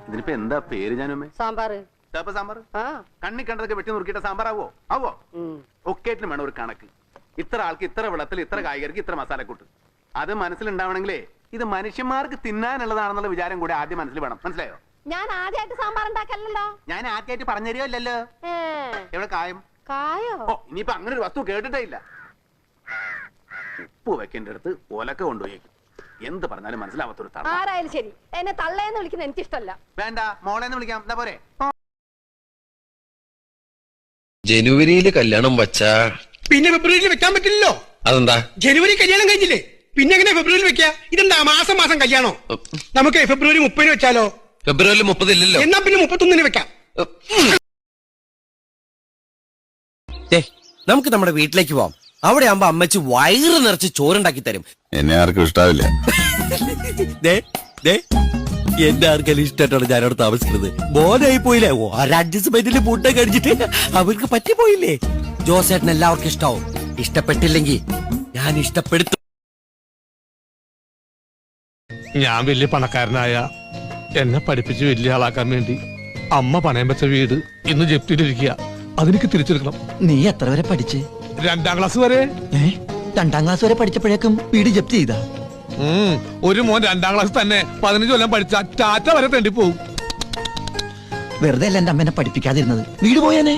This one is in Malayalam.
ഇതിനിപ്പോ എന്താ പേര്? ഞാനുമ്മേ സാമ്പാർ. സാമ്പാർ കണ്ണി കണ്ടതൊക്കെ വെട്ടി നുറുക്കിയിട്ട് സാമ്പാർ ആവോ? ഒക്കേറ്റിനും വേണം ഒരു കണക്ക്. ഇത്ര ആൾക്ക് ഇത്ര വെള്ളത്തിൽ ഇത്ര കായ്കറിക്ക് ഇത്ര മസാലക്കൂട്ട്. അത് മനസ്സിലുണ്ടാവണമെങ്കിലേ ഇത് മനുഷ്യന്മാർക്ക് തിന്നാനുള്ളതാണെന്നുള്ള വിചാരം കൂടെ ആദ്യം മനസ്സിൽ വേണം. മനസ്സിലായോ? ഞാൻ ആദ്യമായിട്ട് സാമ്പാർ ഉണ്ടാക്കല്ലോ. ഞാൻ ആദ്യമായിട്ട് പറഞ്ഞുതരുമല്ലോ. എവിടെ കായം? കായോ? ഓ, ഇനിയിപ്പോ അങ്ങനെ ഒരു വസ്തു കേട്ടിട്ടേ ഇല്ല. ഉപ്പ് വെക്കേണ്ട അടുത്ത് ഒലക്ക കൊണ്ടുപോയി എന്ത് പറഞ്ഞാലും മനസ്സിലാവാത്തൊരു തള്ള. ആരായാലും ശരി, എന്നെ തള്ളയെന്ന് വിളിക്കുന്നത് എനിക്കിഷ്ടല്ല. വേണ്ട, മോളെന്ന് വിളിക്കാം. എന്താ പോരെ? ജനുവരിയില് കല്യാണം വച്ചാ പിന്നെ ഫെബ്രുവരിയിൽ വെക്കാൻ പറ്റില്ലല്ലോ. അതെന്താ? ജനുവരി കല്യാണം കഴിഞ്ഞില്ലേ, പിന്നെ എങ്ങനെ ഫെബ്രുവരിയിൽ വെക്കാ? ഇതെന്താ മാസം മാസം കല്യാണോ? നമുക്ക് ഫെബ്രുവരി 30 വെച്ചാലോ? ഫെബ്രുവരി 30 ഇല്ലല്ലോ. എന്നാ പിന്നെ 31 വെക്കാം. നമുക്ക് നമ്മുടെ വീട്ടിലേക്ക് പോവാം. അവിടെ ആകുമ്പോ അമ്മച്ചി വയറ് നിറച്ച് ചോറുണ്ടാക്കി തരും. എന്നെ ആർക്കും ഇഷ്ടാവില്ല. എന്റെ ആർക്കെല്ലാം ഇഷ്ടമായിട്ടാണ് ഞാനവിടെ താമസിക്കുന്നത്. മോനായി പോയില്ലേ, ഒരഡ്ജസ്റ്റ്മെന്റിൽ ഫുഡ് കഴിച്ചിട്ട് അവർക്ക് പറ്റിപ്പോയില്ലേ. ജോസേട്ടൻ എല്ലാവർക്കും ഇഷ്ടാവും. ഇഷ്ടപ്പെട്ടില്ലെങ്കിൽ ഞാൻ ഇഷ്ടപ്പെടുത്തും. ഞാൻ വലിയ പണക്കാരനായ എന്നെ പഠിപ്പിച്ച് വലിയ ആളാക്കാൻ വേണ്ടി അമ്മ പണയം വെച്ച വീട് ഇന്ന് ജപ്തിയിലിരിക്കുക. അതെനിക്ക് തിരിച്ചെടുക്കണം. നീ എത്ര വരെ പഠിച്ച്? 2ാം ക്ലാസ് വരെ. 2ാം ക്ലാസ് വരെ പഠിച്ചപ്പോഴേക്കും വീട് ജപ്തി ചെയ്താ? ഒരു മോൻ 2ാം ക്ലാസ് തന്നെ 15 കൊല്ലം പഠിച്ച ടാറ്റ വരെ തെണ്ടി പോകും. വെറുതെ അല്ല എന്റെ അമ്മേനെ പഠിപ്പിക്കാതിരുന്നത്, വീട് പോയാനേ.